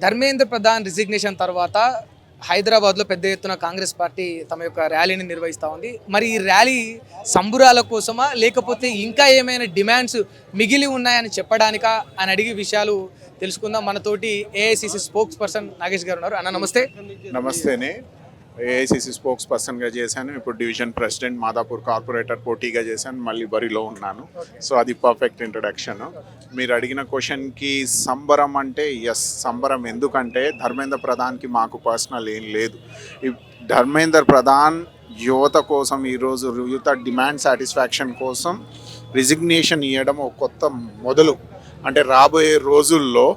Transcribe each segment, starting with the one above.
Dharmendra Pradhan resignation తర్వాత హైదరాబాద్లో పెద్ద ఎత్తున కాంగ్రెస్ పార్టీ తమ యొక్క ర్యాలీని నిర్వహిస్తూ ఉంది. మరి ఈ ర్యాలీ సంబురాల కోసమా లేకపోతే ఇంకా ఏమైనా డిమాండ్స్ మిగిలి ఉన్నాయని చెప్పడానికా అని అడిగే విషయాలు తెలుసుకుందాం. మనతోటి ఏఐసిసి స్పోక్స్ పర్సన్ నాగేష్ గారు ఉన్నారు. అన్న నమస్తే. నమస్తేనే. ఏఐసిసి స్పోక్స్ పర్సన్గా చేశాను, ఇప్పుడు డివిజన్ ప్రెసిడెంట్ మాదాపూర్ కార్పొరేటర్ పోటీగా చేశాను, మళ్ళీ బరిలో ఉన్నాను. సో అది పర్ఫెక్ట్ ఇంట్రడక్షన్. మీరు అడిగిన క్వశ్చన్కి సంబరం అంటే ఎస్ సంబరం. ఎందుకంటే ధర్మేంద్ర ప్రధాన్కి మాకు పర్సనల్ ఏం లేదు. ఈ ధర్మేంద్ర ప్రధాన్ యువత కోసం, ఈరోజు యువత డిమాండ్ సాటిస్ఫాక్షన్ కోసం రిజిగ్నేషన్ ఇవ్వడం ఒక కొత్త మొదలు. అంటే రాబోయే రోజుల్లో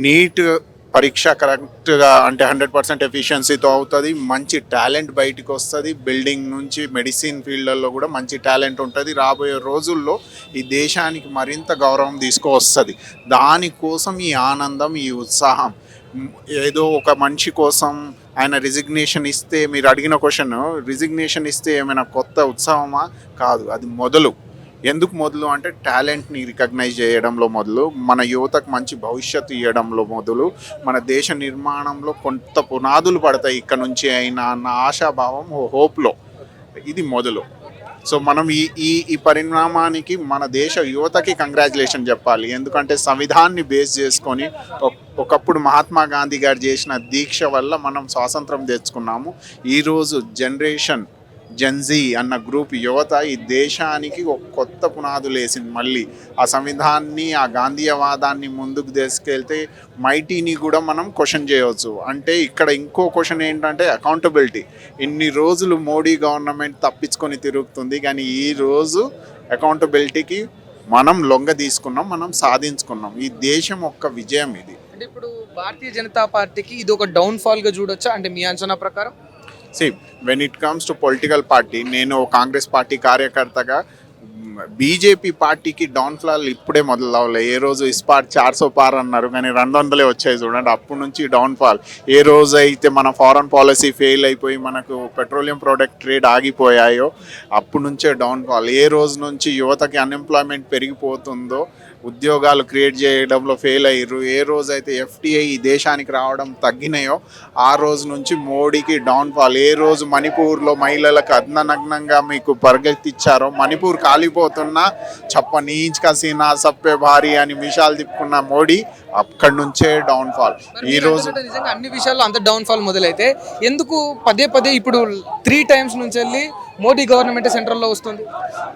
నీట్ పరీక్ష కరెక్ట్గా అంటే 100% ఎఫిషియన్సీతో అవుతుంది, మంచి టాలెంట్ బయటికి వస్తుంది, బిల్డింగ్ నుంచి మెడిసిన్ ఫీల్డ్లలో కూడా మంచి టాలెంట్ ఉంటుంది. రాబోయే రోజుల్లో ఈ దేశానికి మరింత గౌరవం తీసుకువస్తుంది. దానికోసం ఈ ఆనందం, ఈ ఉత్సాహం. ఏదో ఒక మనిషి కోసం ఆయన రిజిగ్నేషన్ ఇస్తే, మీరు అడిగిన క్వశ్చన్, రిజిగ్నేషన్ ఇస్తే ఏమైనా కొత్త ఉత్సాహమా? కాదు, అది మొదలు. ఎందుకు మొదలు అంటే టాలెంట్ని రికగ్నైజ్ చేయడంలో మొదలు, మన యువతకు మంచి భవిష్యత్తు ఇవ్వడంలో మొదలు, మన దేశ నిర్మాణంలో కొంత పునాదులు పడతాయి ఇక్కడ నుంచి అయినా అన్న ఆశాభావం, హోప్లో ఇది మొదలు. సో మనం ఈ పరిణామానికి మన దేశ యువతకి కంగ్రాచులేషన్ చెప్పాలి. ఎందుకంటే సంవిధాన్ని బేస్ చేసుకొని ఒకప్పుడు మహాత్మా గాంధీ గారు చేసిన దీక్ష వల్ల మనం స్వాతంత్రం తెచ్చుకున్నాము. ఈరోజు జనరేషన్ జెన్జీ అన్న గ్రూప్ యువత ఈ దేశానికి ఒక కొత్త పునాదులు వేసింది. మళ్ళీ ఆ సంవిధాన్ని, ఆ గాంధీయవాదాన్ని ముందుకు తీసుకెళ్తే మైటీని కూడా మనం క్వశ్చన్ చేయవచ్చు. అంటే ఇక్కడ ఇంకో క్వశ్చన్ ఏంటంటే అకౌంటబిలిటీ. ఇన్ని రోజులు మోడీ గవర్నమెంట్ తప్పించుకొని తిరుగుతుంది, కానీ ఈరోజు అకౌంటబిలిటీకి మనం లొంగ తీసుకున్నాం, మనం సాధించుకున్నాం. ఈ దేశం ఒక్క విజయం ఇది. అంటే ఇప్పుడు భారతీయ జనతా పార్టీకి ఇది ఒక డౌన్ఫాల్గా చూడొచ్చా అంటే మీ అంచనా ప్రకారం? When it comes to political party, నేను కాంగ్రెస్ పార్టీ కార్యకర్తగా బీజేపీ పార్టీకి డౌన్ఫాల్ ఇప్పుడే మొదలవ్వలే. ఏ రోజు ఇస్పాట్ 400 పార్ అన్నారు, కానీ 200 వచ్చాయి చూడండి. అప్పటి నుంచి డౌన్ఫాల్. ఏ రోజు అయితే మన ఫారెన్ పాలసీ ఫెయిల్ అయిపోయి మనకు పెట్రోలియం ప్రోడక్ట్ ట్రేడ్ ఆగిపోయాయో అప్పటి నుంచే డౌన్ఫాల్. ఏ రోజు నుంచి యువతకి అన్ఎంప్లాయ్మెంట్ పెరిగిపోతుందో, ఉద్యోగాలు క్రియేట్ చేయడంలో ఫెయిల్ అయ్యారు, ఏ రోజైతే ఎఫ్టీఐ ఈ దేశానికి రావడం తగ్గినాయో ఆ రోజు నుంచి మోడీకి డౌన్ఫాల్. ఏ రోజు మణిపూర్లో మహిళలకు అర్ధనగ్నంగా మీకు పరిగెత్తిచ్చారో, మణిపూర్ కాలిపోతున్నా చప్ప నీచ్ కసీనా సప్పే భారీ అని విషయాలు తిప్పుకున్న మోడీ అక్కడి నుంచే డౌన్ఫాల్. ఈ రోజు నిజంగా అన్ని విషయాల్లో అంత డౌన్ఫాల్ మొదలైతే ఎందుకు పదే పదే ఇప్పుడు 3 times నుంచి వెళ్ళి మోడీ గవర్నమెంట్ సెంట్రల్లో వస్తుంది?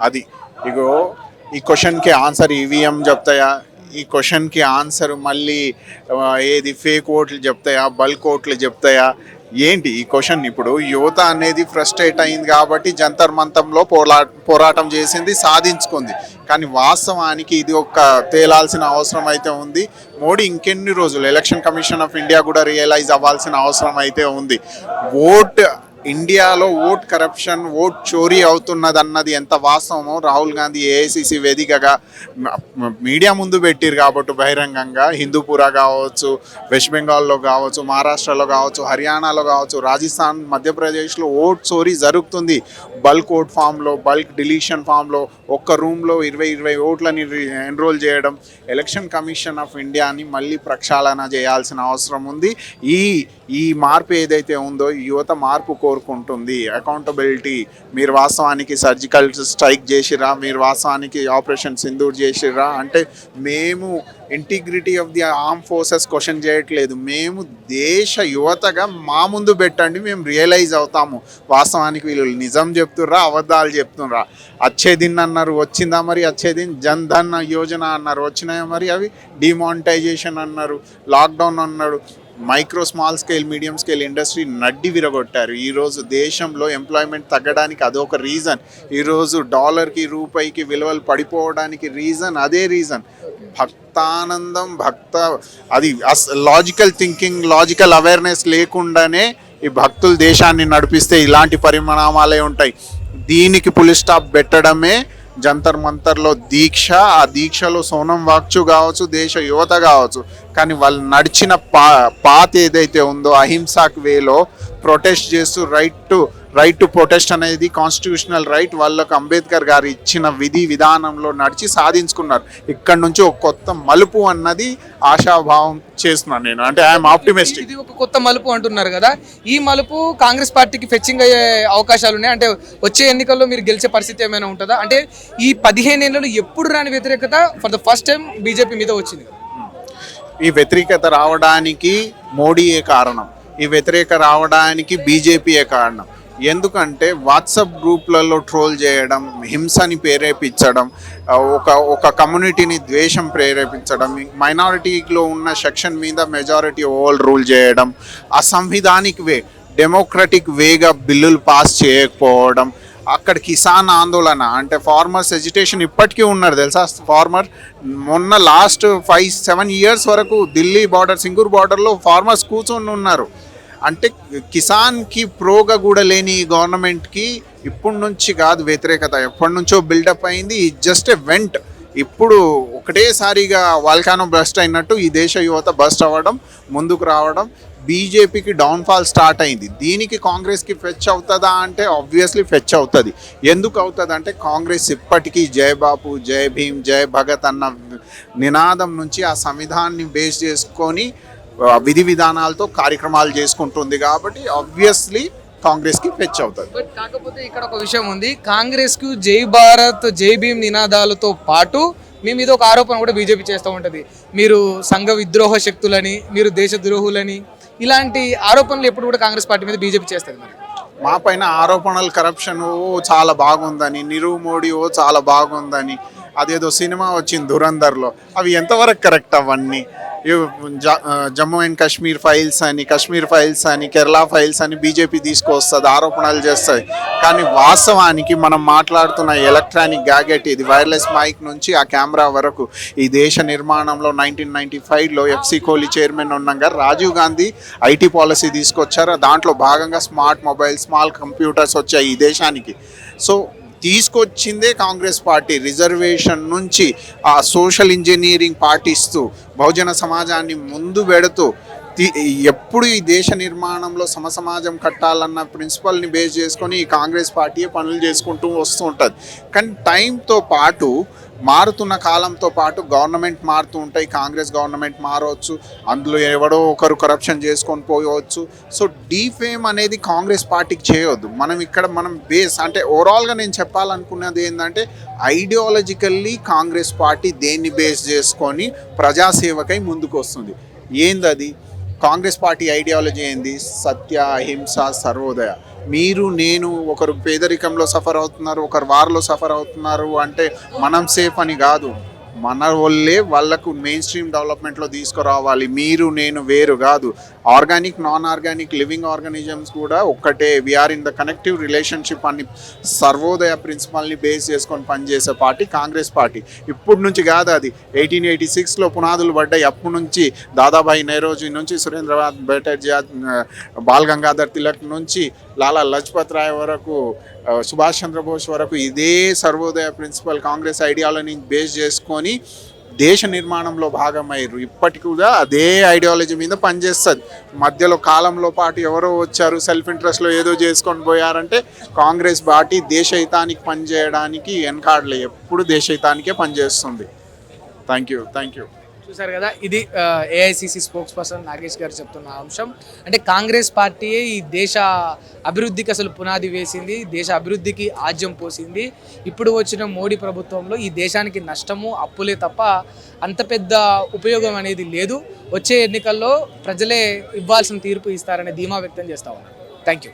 అది ఇగో ఈ క్వశ్చన్కి ఆన్సర్ ఈవీఎం చెప్తాయా, ఈ క్వశ్చన్కి ఆన్సర్ మళ్ళీ ఏది ఫేక్ ఓట్లు చెప్తాయా, బల్క్ ఓట్లు చెప్తాయా, ఏంటి ఈ క్వశ్చన్? ఇప్పుడు యువత అనేది ఫ్రస్ట్రేట్ అయింది కాబట్టి జంతర్ మంతంలో పోరాటం చేసింది, సాధించుకుంది. కానీ వాస్తవానికి ఇది ఒక తేలాల్సిన అవసరం అయితే ఉంది. మోడీ ఇంకెన్ని రోజులు, ఎలక్షన్ కమిషన్ ఆఫ్ ఇండియా కూడా రియలైజ్ అవ్వాల్సిన అవసరం అయితే ఉంది. ఇండియాలో ఓట్ కరప్షన్, ఓట్ చోరీ అవుతున్నదన్నది ఎంత వాస్తవమో రాహుల్ గాంధీ ఏఐసిసి వేదికగా మీడియా ముందు పెట్టిరు కాబట్టి బహిరంగంగా, హిందూపురా కావచ్చు, వెస్ట్ బెంగాల్లో కావచ్చు, మహారాష్ట్రలో కావచ్చు, హర్యానాలో కావచ్చు, రాజస్థాన్, మధ్యప్రదేశ్లో ఓట్ చోరీ జరుగుతుంది. బల్క్ ఓట్ ఫామ్లో, బల్క్ డిలీషన్ ఫామ్లో ఒక్క రూమ్లో 20 ఓట్లని ఎన్రోల్ చేయడం. ఎలక్షన్ కమిషన్ ఆఫ్ ఇండియాని మళ్ళీ ప్రక్షాళన చేయాల్సిన అవసరం ఉంది. ఈ మార్పు ఏదైతే ఉందో యువత మార్పు కోరుకుంటుంది. అకౌంటబిలిటీ. మీరు వాస్తవానికి సర్జికల్ స్ట్రైక్ చేసిరా, మీరు వాస్తవానికి ఆపరేషన్ సింధూర్ చేసిరా అంటే మేము integrity of the arm forces question చేయట్లేదు. మేము దేశ యువతగా మా ముందు పెట్టండి, మేము రియలైజ్ అవుతాము. వాస్తవానికి వీళ్ళు నిజం చెప్తుర్రా, అబద్ధాలు చెప్తుర్రా. అచ్చేదిన్ అన్నారు, వచ్చిందా మరి అచ్చేదిన్? జన్ ధన్ యోజన అన్నారు, వచ్చినాయా మరి అవి? డిమానిటైజేషన్ అన్నారు, లాక్డౌన్ అన్నాడు. Micro, small scale, medium scale industry నడ్డి విరగొట్టారు. ఈరోజు దేశంలో ఎంప్లాయ్మెంట్ తగ్గడానికి అదొక రీజన్. ఈరోజు డాలర్కి, రూపాయికి విలువలు పడిపోవడానికి రీజన్ అదే రీజన్. భక్తానందం, అది లాజికల్ థింకింగ్, లాజికల్ అవేర్నెస్ లేకుండానే ఈ భక్తులు దేశాన్ని నడిపిస్తే ఇలాంటి పరిణామాలే ఉంటాయి. దీనికి పులి స్టాప్ పెట్టడమే జంతర్ మంతర్లో దీక్ష. ఆ దీక్షలో సోనం వాగ్చు కావచ్చు, దేశ యువత కావచ్చు, కానీ వాళ్ళు నడిచిన పాత్ ఏదైతే ఉందో అహింసాకు వేలో ప్రొటెస్ట్ చేస్తూ right to right to protest అనేది కాన్స్టిట్యూషనల్ రైట్. వాళ్ళకు అంబేద్కర్ గారు ఇచ్చిన విధి విధానంలో నడిచి సాధించుకున్నారు. ఇక్కడ నుంచి ఒక కొత్త మలుపు అన్నది ఆశాభావం చేస్తున్నాను నేను. అంటే ఐఎమ్ ఆప్టిమిస్టిక్. ఇది ఒక కొత్త మలుపు అంటున్నారు కదా, ఈ మలుపు కాంగ్రెస్ పార్టీకి ఫెచ్చింగ్ అయ్యే అవకాశాలు ఉన్నాయి అంటే వచ్చే ఎన్నికల్లో మీరు గెలిచే పరిస్థితి ఏమైనా ఉంటుందా? అంటే ఈ 15 ఏళ్లలో ఎప్పుడు రాని వ్యతిరేకత for the first time BJP మీద వచ్చింది. ఈ వ్యతిరేకత రావడానికి మోడీయే కారణం, ఈ వ్యతిరేక రావడానికి బీజేపీయే కారణం. ఎందుకంటే వాట్సాప్ గ్రూప్లలో ట్రోల్ చేయడం, హింసని ప్రేరేపించడం, ఒక కమ్యూనిటీని ద్వేషం ప్రేరేపించడం, మైనారిటీలో ఉన్న సెక్షన్ మీద మెజారిటీ ఓవర్ రూల్ చేయడం, అసంవిధానిక్ వే డెమోక్రటిక్ వేగా బిల్లులు పాస్ చేయకపోవడం, అక్కడ కిసాన్ ఆందోళన అంటే ఫార్మర్స్ ఎజిటేషన్ ఇప్పటికీ ఉన్నారు తెలుసా. ఫార్మర్ మొన్న లాస్ట్ 5-7 ఇయర్స్ వరకు ఢిల్లీ బార్డర్, సింగూర్ బార్డర్లో ఫార్మర్స్ కూర్చొని ఉన్నారు. అంటే కిసాన్కి ప్రోగా కూడా లేని గవర్నమెంట్కి ఇప్పటి నుంచి కాదు వ్యతిరేకత, ఎప్పటి నుంచో బిల్డప్ అయింది. Just a vent. ఇప్పుడు ఒకటేసారిగా వాల్కానో బస్ట్ అయినట్టు ఈ దేశ యువత బస్ట్ అవ్వడం, ముందుకు రావడం, బీజేపీకి డౌన్ఫాల్ స్టార్ట్ అయింది. దీనికి కాంగ్రెస్కి ఫెచ్ అవుతుందా అంటే ఆబ్వియస్లీ ఫెచ్ అవుతుంది. ఎందుకు అవుతుంది అంటే కాంగ్రెస్ ఇప్పటికీ జై బాపు, జై భీమ్, జై భగత్ అన్న నినాదం నుంచి ఆ సంవిధాన్ని బేస్ చేసుకొని విధి విధానాలతో కార్యక్రమాలు చేసుకుంటుంది. కాబట్టి ఆబ్వియస్లీ కాంగ్రెస్కి ఫెచ్ అవుతుంది. బట్ కాకపోతే ఇక్కడ ఒక విషయం ఉంది, కాంగ్రెస్కు జై భారత్, జై భీమ్ నినాదాలతో పాటు మీ మీద ఒక ఆరోపణ కూడా బీజేపీ చేస్తూ ఉంటుంది. మీరు సంఘ విద్రోహ శక్తులని, మీరు దేశ ద్రోహులని, ఇలాంటి ఆరోపణలు ఎప్పుడు కూడా కాంగ్రెస్ పార్టీ మీద బీజేపీ చేస్తుంది. మరి మా పైన ఆరోపణలు, కరప్షన్ చాలా బాగుందని, నీరవ్ మోడీ చాలా బాగుందని, అదేదో సినిమా వచ్చింది ధురంధర్లో, అవి ఎంతవరకు కరెక్ట్? అవన్నీ జమ్మూ అండ్ కాశ్మీర్ ఫైల్స్ అని, కాశ్మీర్ ఫైల్స్ అని, కేరళ ఫైల్స్ అని బీజేపీ తీసుకొస్తుంది, ఆరోపణలు చేస్తుంది. కానీ వాస్తవానికి మనం మాట్లాడుతున్న ఎలక్ట్రానిక్ గ్యాగెట్, ఇది వైర్లెస్ మైక్ నుంచి ఆ కెమెరా వరకు, ఈ దేశ నిర్మాణంలో 1995లో ఎఫ్సి కోహ్లీ చైర్మన్ ఉండగా రాజీవ్ గాంధీ ఐటీ పాలసీ తీసుకొచ్చారు. దాంట్లో భాగంగా స్మార్ట్ మొబైల్, స్మాల్ కంప్యూటర్స్ వచ్చాయి ఈ దేశానికి. సో తీసుకొచ్చిందే కాంగ్రెస్ పార్టీ. రిజర్వేషన్ నుంచి ఆ సోషల్ ఇంజనీరింగ్ పాటిస్తూ బహుజన సమాజాన్ని ముందు పెడుతూ ఎప్పుడు ఈ దేశ నిర్మాణంలో సమసమాజం కట్టాలన్న ప్రిన్సిపల్ని బేస్ చేసుకొని ఈ కాంగ్రెస్ పార్టీ పనులు చేసుకుంటూ వస్తూ ఉంటుంది. కానీ టైంతో పాటు, మారుతున్న కాలంతో పాటు గవర్నమెంట్ మారుతూ ఉంటాయి. కాంగ్రెస్ గవర్నమెంట్ మారవచ్చు, అందులో ఎవడో ఒకరు కరప్షన్ చేసుకొని పోయవచ్చు. సో డీఫేమ్ అనేది కాంగ్రెస్ పార్టీకి చేయొద్దు. మనం బేస్ అంటే ఓవరాల్గా నేను చెప్పాలనుకున్నది ఏంటంటే, ఐడియాలజికల్లీ కాంగ్రెస్ పార్టీ దేన్ని బేస్ చేసుకొని ప్రజాసేవకై ముందుకు వస్తుంది. ఏందది? కాంగ్రెస్ పార్టీ ఐడియాలజీ ఏంది? సత్య, అహింస, సర్వోదయ. మీరు నేను ఒకరు పేదరికంలో సఫర్ అవుతున్నారు, ఒకరు వారిలో సఫర్ అవుతున్నారు అంటే మనం సేఫ్ అని కాదు, మన వాళ్ళే వాళ్ళకు మెయిన్ స్ట్రీమ్ డెవలప్మెంట్లో తీసుకురావాలి. మీరు నేను వేరు కాదు. Organic, non organic, living organisms కూడా ఒక్కటే. We are in the connective relationship అని సర్వోదయ ప్రిన్సిపల్ని బేస్ చేసుకొని పనిచేసే పార్టీ కాంగ్రెస్ పార్టీ. ఇప్పటి నుంచి కాదు, అది 1886లో పునాదులు పడ్డాయి. అప్పటి నుంచి దాదాభాయి నెహ్రూజీ నుంచి, సురేంద్రనాథ్ బెనర్జీ, బాల్ గంగాధర్ తిలక్ నుంచి లాలా లజపత్ రాయ్ వరకు, సుభాష్ చంద్రబోస్ వరకు ఇదే సర్వోదయ ప్రిన్సిపల్ కాంగ్రెస్ ఐడియాలజీని బేస్ చేసుకొని దేశ నిర్మాణంలో భాగమయ్యారు. ఇప్పటికి కూడా అదే ఐడియాలజీ మీద పనిచేస్తుంది. మధ్యలో కాలంలో పాటు ఎవరో వచ్చారు, సెల్ఫ్ ఇంట్రెస్ట్లో ఏదో చేసుకొని పోయారంటే కాంగ్రెస్ పార్టీ దేశహితానికి పనిచేయడానికి వెనకాడలే, ఎప్పుడు దేశహితానికే పనిచేస్తుంది. Thank you. చూసారు కదా, ఇది ఏఐసిసి స్పోక్స్ పర్సన్ నాగేష్ గారు చెప్తున్న అంశం. అంటే కాంగ్రెస్ పార్టీయే ఈ దేశ అభివృద్ధికి అసలు పునాది వేసింది, దేశ అభివృద్ధికి ఆజ్యం పోసింది. ఇప్పుడు వచ్చిన మోడీ ప్రభుత్వంలో ఈ దేశానికి నష్టము, అప్పులే తప్ప అంత పెద్ద ఉపయోగం అనేది లేదు. వచ్చే ఎన్నికల్లో ప్రజలే ఇవ్వాల్సిన తీర్పు ఇస్తారనే ధీమా వ్యక్తం చేస్తా ఉన్నారు. Thank you.